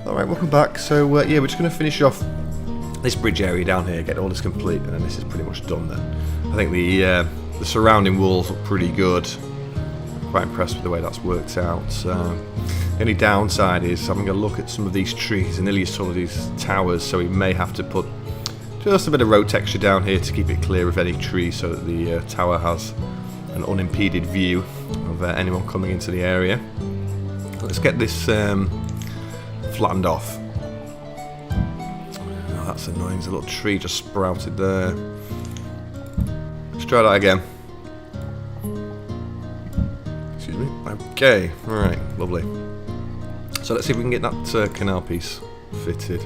Alright, welcome back. So yeah, we're just going to finish off this bridge area down here, get all this complete, and then this is pretty much done then. I think the surrounding walls look pretty good. I'm quite impressed with the way that's worked out. The only downside is having a look at some of these trees and nearly some of these towers, so we may have to put just a bit of road texture down here to keep it clear of any trees so that the tower has an unimpeded view of anyone coming into the area. Let's get this flattened off. Oh, that's annoying, there's a little tree just sprouted there. Let's try that again. Excuse me. Okay, alright, lovely. So let's see if we can get that canal piece fitted.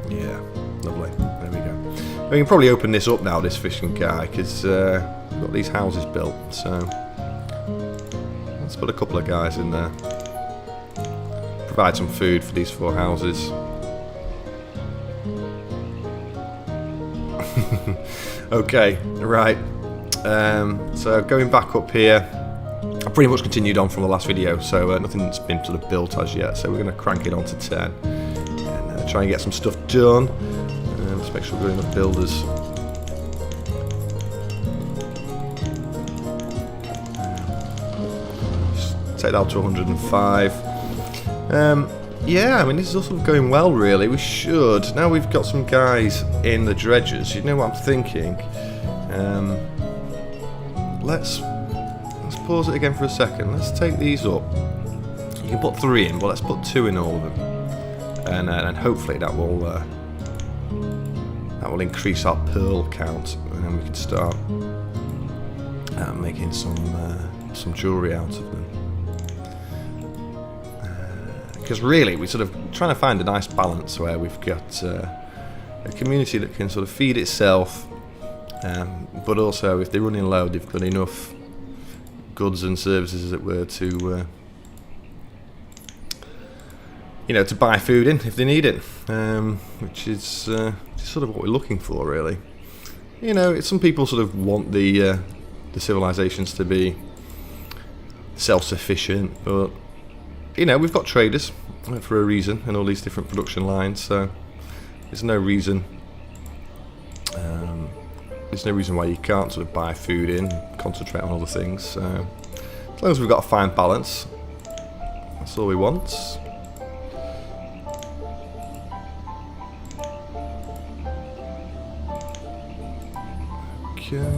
Yeah, lovely. There we go. We can probably open this up now, this fishing guy, because we've got these houses built, so let's put a couple of guys in there. Provide some food for these 4 houses. Okay, right. So going back up here, I pretty much continued on from the last video, so nothing's been sort of built as yet, so we're going to crank it on to 10 and try and get some stuff done. Let's make sure we're doing enough builders. Take that up to 105. Yeah, I mean, this is also going well, really. We should. Now we've got some guys in the dredgers. You know what I'm thinking? Let's pause it again for a second. Let's take these up. You can put 3 in, but let's put 2 in all of them, and hopefully that will increase our pearl count, and then we can start making some jewellery out of them. Because really, we're sort of trying to find a nice balance where we've got a community that can sort of feed itself, but also if they're running low, they've got enough goods and services, as it were, to to buy food in if they need it, which is sort of what we're looking for, really. Some people sort of want the civilizations to be self-sufficient, but we've got traders for a reason, and all these different production lines, so there's no reason why you can't sort of buy food in, concentrate on other things. So as long as we've got a fine balance, that's all we want. Okay.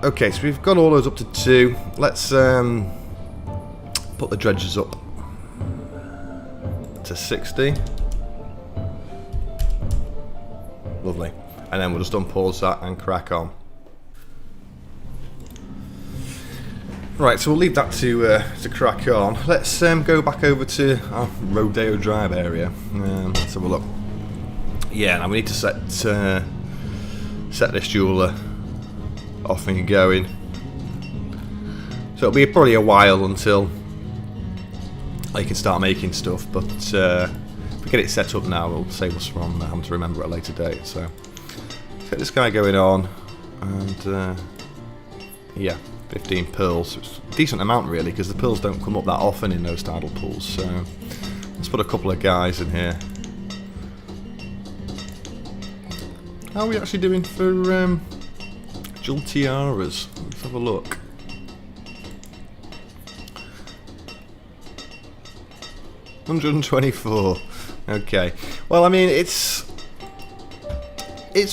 Okay, so we've got all those up to 2. Let's put the dredgers up to 60. Lovely. And then we'll just unpause that and crack on. Right, so we'll leave that to crack on. Let's go back over to our Rodeo Drive area. Let's have a look. Yeah, now we need to set this jeweler off and going. So it'll be probably a while until I can start making stuff, but if we get it set up now, it'll save us from having to remember at a later date. So let's get this guy going on, and yeah, 15 pearls. It's a decent amount, really, because the pearls don't come up that often in those tidal pools. So let's put a couple of guys in here. How are we actually doing for jewel tiaras? Let's have a look. $124. Okay. Well, I mean, it's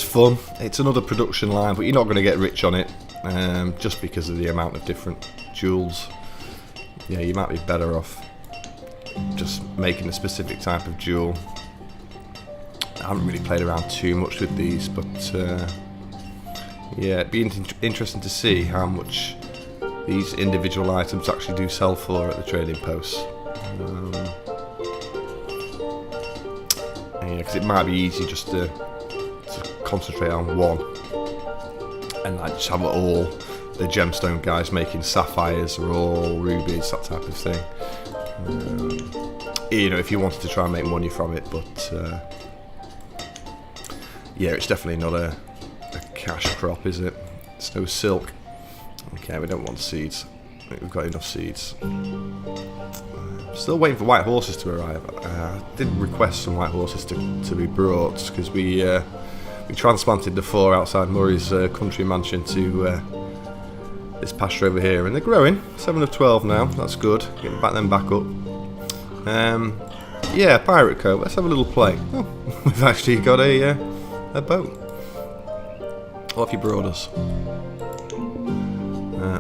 fun. It's another production line, but you're not going to get rich on it, just because of the amount of different jewels. Yeah, you might be better off just making a specific type of jewel. I haven't really played around too much with these, but yeah, it'd be interesting to see how much these individual items actually do sell for at the trading posts. Yeah, because it might be easy just to concentrate on one, and I just have all the gemstone guys making sapphires or all rubies, that type of thing. If you wanted to try and make money from it, but Yeah, it's definitely not a cash crop, is it? It's no silk. Okay, we don't want seeds. I think we've got enough seeds. Still waiting for white horses to arrive. I did request some white horses to be brought because we transplanted the 4 outside Murray's country mansion to this pasture over here, and they're growing. 7 of 12 now. That's good. Getting them back up. Yeah, Pirate Cove. Let's have a little play. Oh, we've actually got a boat. What have you brought us?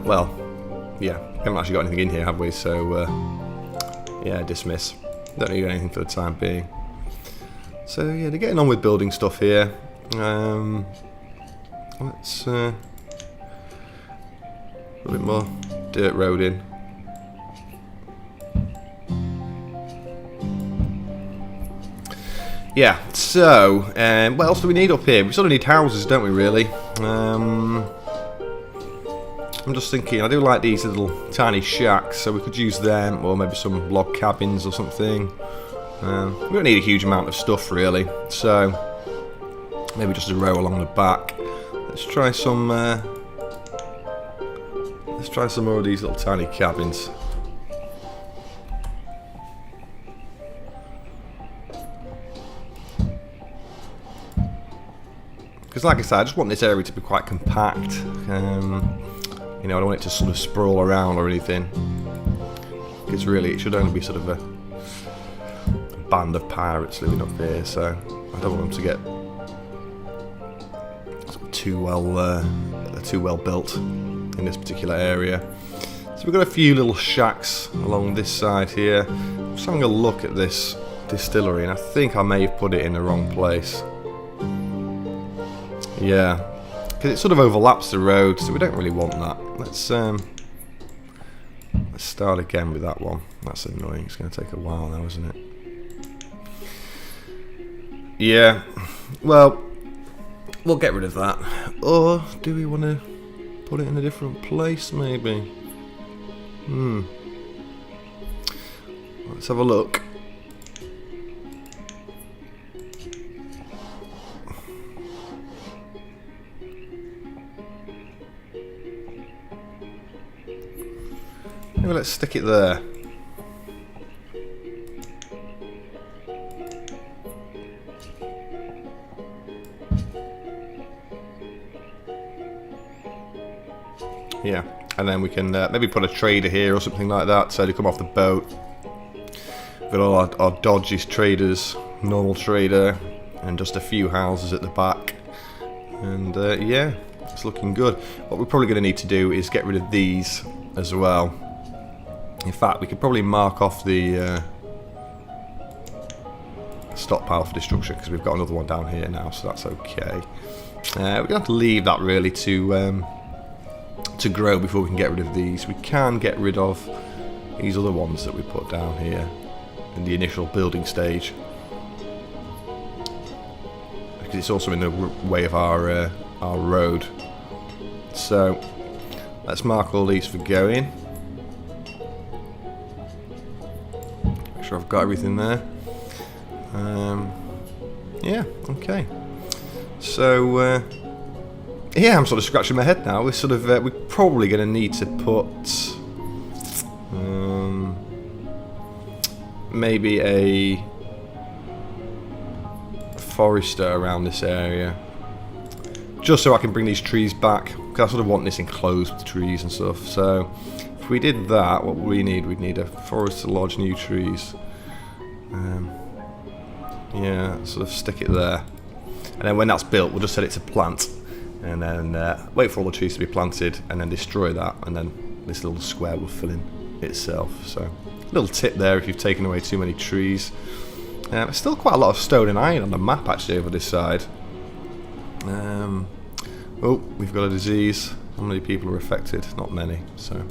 Well, yeah, we haven't actually got anything in here, have we? So, yeah, dismiss. Don't need anything for the time being. So, yeah, they're getting on with building stuff here. Let's put a bit more dirt road in. Yeah, so, what else do we need up here? We sort of need houses, don't we, really? I'm just thinking, I do like these little tiny shacks, so we could use them, or maybe some log cabins or something. We don't need a huge amount of stuff, really, so maybe just a row along the back. Let's try some more of these little tiny cabins. Because like I said, I just want this area to be quite compact. You know, I don't want it to sort of sprawl around or anything. Because really, it should only be sort of a band of pirates living up here, so I don't want them to get sort of too well built in this particular area. So we've got a few little shacks along this side here. I'm just having a look at this distillery, and I think I may have put it in the wrong place. Yeah, because it sort of overlaps the road, so we don't really want that. Let's start again with that one. That's annoying. It's going to take a while now, isn't it? Yeah. Well, we'll get rid of that. Or do we want to put it in a different place, maybe? Let's have a look. Maybe let's stick it there. Yeah, and then we can maybe put a trader here or something like that, so they come off the boat. We've got all our dodgiest traders, normal trader, and just a few houses at the back. And yeah, it's looking good. What we're probably going to need to do is get rid of these as well. In fact, we could probably mark off the stockpile for destruction because we've got another one down here now, so that's okay. We're going to have to leave that really to grow before we can get rid of these. We can get rid of these other ones that we put down here in the initial building stage, because it's also in the way of our road. So let's mark all these for going. Make sure I've got everything there. Yeah, okay. So yeah, I'm sort of scratching my head now. We're probably going to need to put maybe a forester around this area, just so I can bring these trees back, because I sort of want this enclosed with trees and stuff. So if we did that, what would we need? We'd need a forest to lodge new trees. Yeah, sort of stick it there, and then when that's built, we'll just set it to plant, and then wait for all the trees to be planted, and then destroy that, and then this little square will fill in itself. So, little tip there if you've taken away too many trees. There's still quite a lot of stone and iron on the map actually over this side. Oh, we've got a disease. How many people are affected? Not many. So,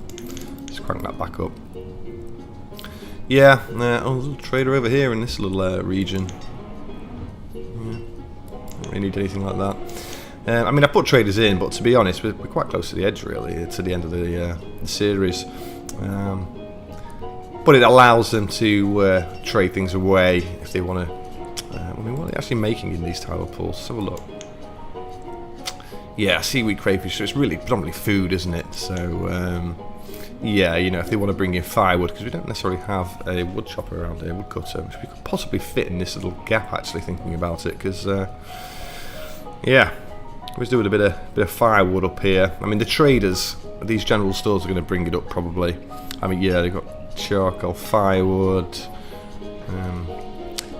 let's crank that back up. Yeah, oh, there's a little trader over here in this little region. Yeah, don't really need anything like that. I mean, I put traders in, but to be honest, we're quite close to the edge, really, to the end of the series. But it allows them to trade things away if they want to. I mean, what are they actually making in these tower pools? Let's have a look. Yeah, seaweed crayfish, so it's really predominantly food, isn't it? So, yeah, you know, if they want to bring in firewood, because we don't necessarily have a wood chopper around here, wood cutter, which we could possibly fit in this little gap, actually, thinking about it, because, yeah, let's do with a bit of firewood up here. I mean, the traders, these general stores are going to bring it up, probably. I mean, yeah, they've got charcoal, firewood,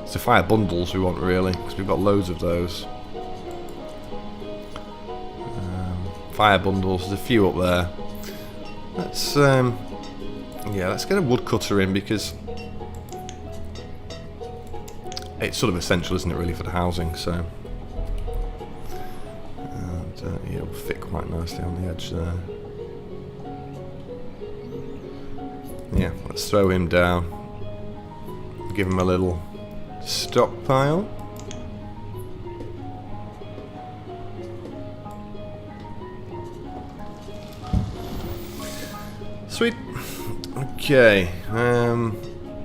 it's the fire bundles we want, really, because we've got loads of those. Fire bundles, there's a few up there. Let's yeah, let's get a woodcutter in, because it's sort of essential, isn't it, really, for the housing. So, and yeah, it'll fit quite nicely on the edge there. Yeah, let's throw him down. Give him a little stockpile. Sweet. Okay.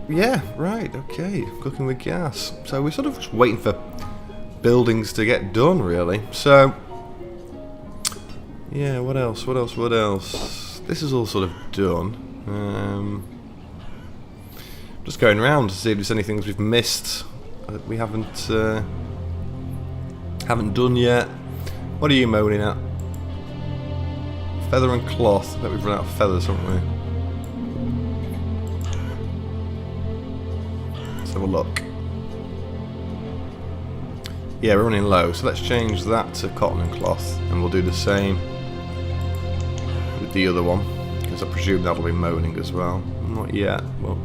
Yeah, right, okay. Cooking with gas. So we're sort of just waiting for buildings to get done, really. So, yeah, what else? This is all sort of done. Just going around to see if there's anything we've missed that we haven't done yet. What are you moaning at? Feather and cloth. I bet we've run out of feathers, haven't we? Let's have a look. Yeah, we're running low, so let's change that to cotton and cloth, and we'll do the same with the other one, because I presume that'll be moaning as well. Not yet, but...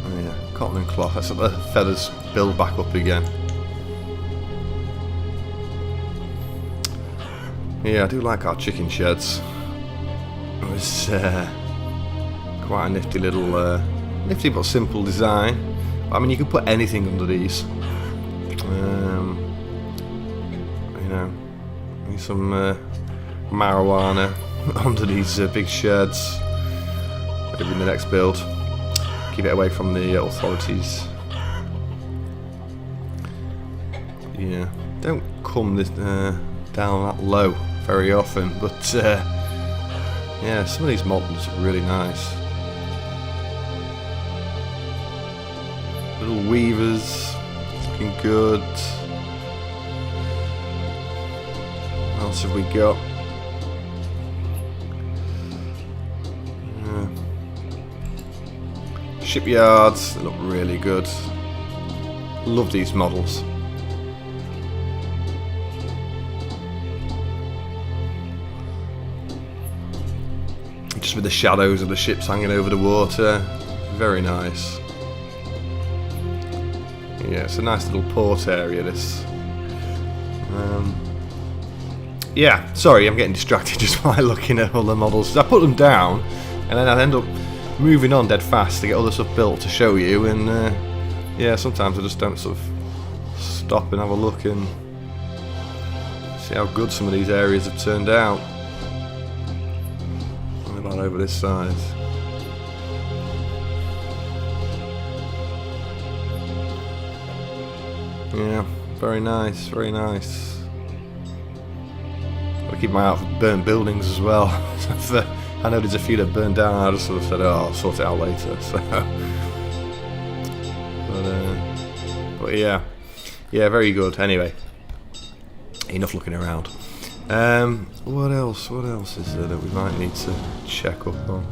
oh yeah, cotton and cloth. Let's let the feathers build back up again. Yeah, I do like our chicken sheds. It was quite a nifty little, nifty but simple design. I mean, you can put anything under these. You know, some marijuana under these big sheds. Maybe in the next build. Keep it away from the authorities. Yeah, don't come this down that low very often, but yeah, some of these models are really nice. Little weavers, looking good. What else have we got? Shipyards, they look really good. Love these models. Just with the shadows of the ships hanging over the water. Very nice. Yeah, it's a nice little port area, this. Yeah, sorry, I'm getting distracted just by looking at all the models. I put them down, and then I end up moving on dead fast to get other stuff built to show you, and yeah, sometimes I just don't sort of stop and have a look and see how good some of these areas have turned out. What about over this side? Yeah, very nice, very nice. I'll keep my eye out for burnt buildings as well. I know there's a few that burned down, I just sort of said, oh, I'll sort it out later. So, but yeah, very good. Anyway, enough looking around. What else is there that we might need to check up on?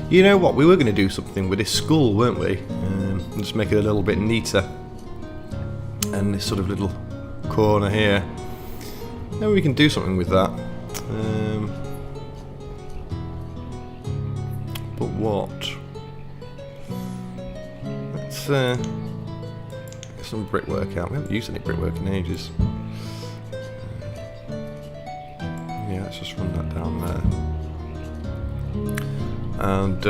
You know what, we were going to do something with this skull, weren't we? Just make it a little bit neater. And this sort of little corner here. Maybe we can do something with that. But what? Let's get some brickwork out. We haven't used any brickwork in ages. Yeah, let's just run that down there. And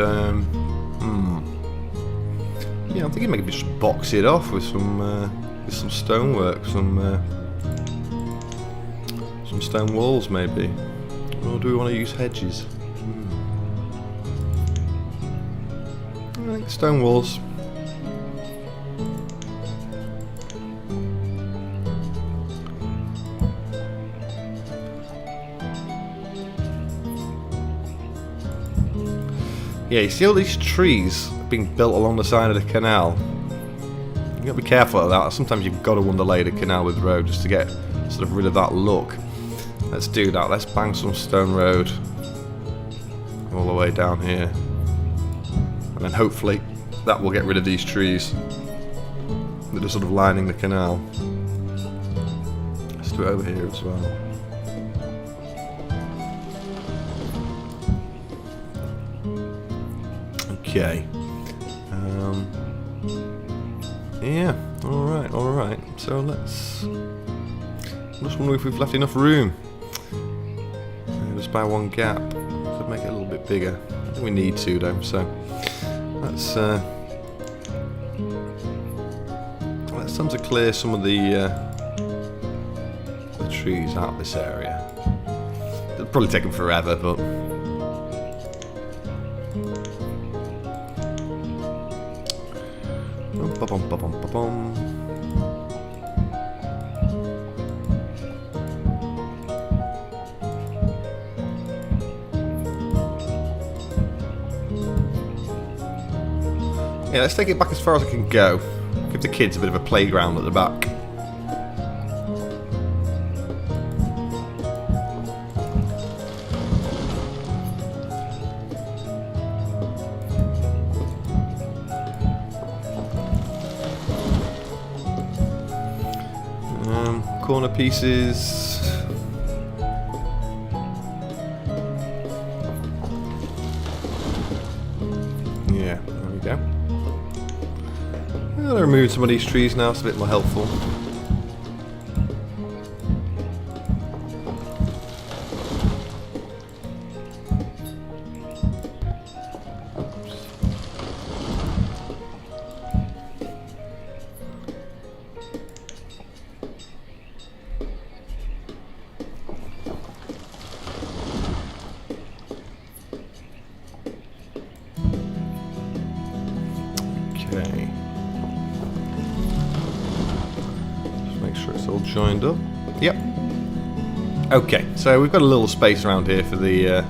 yeah, I'm thinking maybe just box it off with some stonework, some stone walls maybe. Or do we want to use hedges? I think stone walls. Yeah, you see all these trees being built along the side of the canal. You gotta be careful of that. Sometimes you've got to underlay the canal with road just to get sort of rid of that look. Let's do that. Let's bang some stone road all the way down here, and then hopefully that will get rid of these trees that are sort of lining the canal. Let's do it over here as well. Okay. Yeah. All right. So let's. I'm just wondering if we've left enough room. Just by one gap. Could make it a little bit bigger. I think we need to though. So let's attempt to clear some of the trees out of this area. It'll probably take them forever, but. Ba-bum. Yeah, let's take it back as far as I can go. Give the kids a bit of a playground at the back. Corner pieces. Yeah, there we go. I'll remove some of these trees now, it's a bit more helpful. Okay. Just make sure it's all joined up. Yep. Okay, so we've got a little space around here for the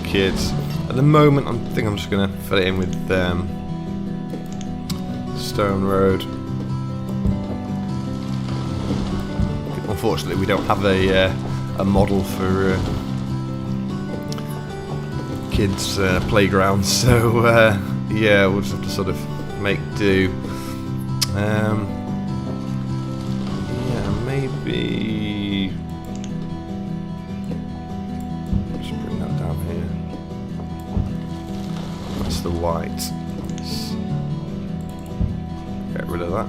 kids. At the moment, I think I'm just gonna fill it in with stone road. Unfortunately, we don't have a model for kids' playground, so yeah, we'll just have to sort of make do. Yeah, maybe just bring that down here. That's the white. Let's get rid of that.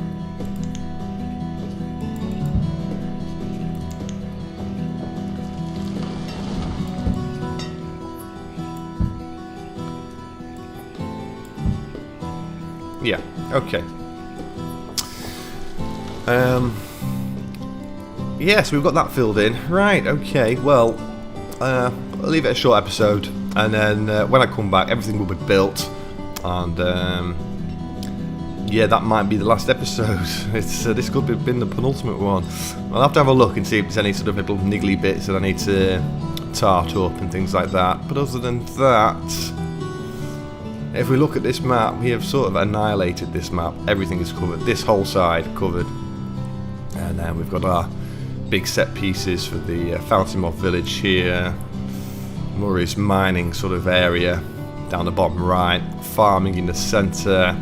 Yeah, okay. Yeah, so we've got that filled in. Right, okay, well, I'll leave it a short episode, and then when I come back, everything will be built, and yeah, that might be the last episode. This could have been the penultimate one. I'll have to have a look and see if there's any sort of little niggly bits that I need to tart up and things like that, but other than that, if we look at this map, we have sort of annihilated this map. Everything is covered. This whole side covered. And then we've got our big set pieces for the Fountainmoth village here. Murray's mining sort of area down the bottom right. Farming in the centre.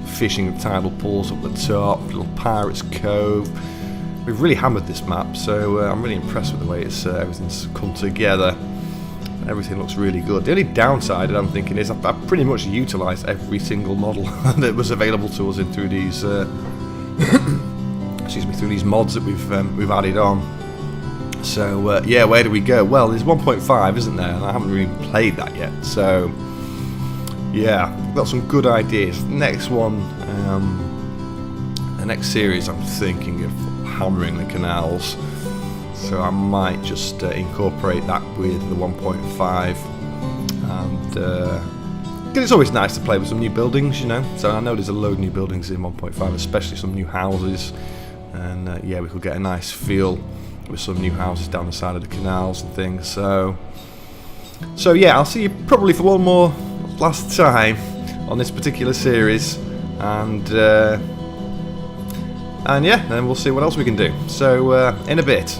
Fishing with tidal pools up the top. Little Pirates Cove. We've really hammered this map, so I'm really impressed with the way it's everything's come together. Everything looks really good. The only downside that I'm thinking is I've pretty much utilised every single model that was available to us through these excuse me, through these mods that we've added on. So yeah, where do we go? Well, there's 1.5, isn't there? And I haven't really played that yet. So yeah, got some good ideas. Next one, the next series, I'm thinking of hammering the canals. So I might just incorporate that with the 1.5, and cause it's always nice to play with some new buildings, you know. So I know there's a load of new buildings in 1.5, especially some new houses, and yeah, we could get a nice feel with some new houses down the side of the canals and things. So So yeah, I'll see you probably for one more last time on this particular series, and yeah, then we'll see what else we can do. So in a bit.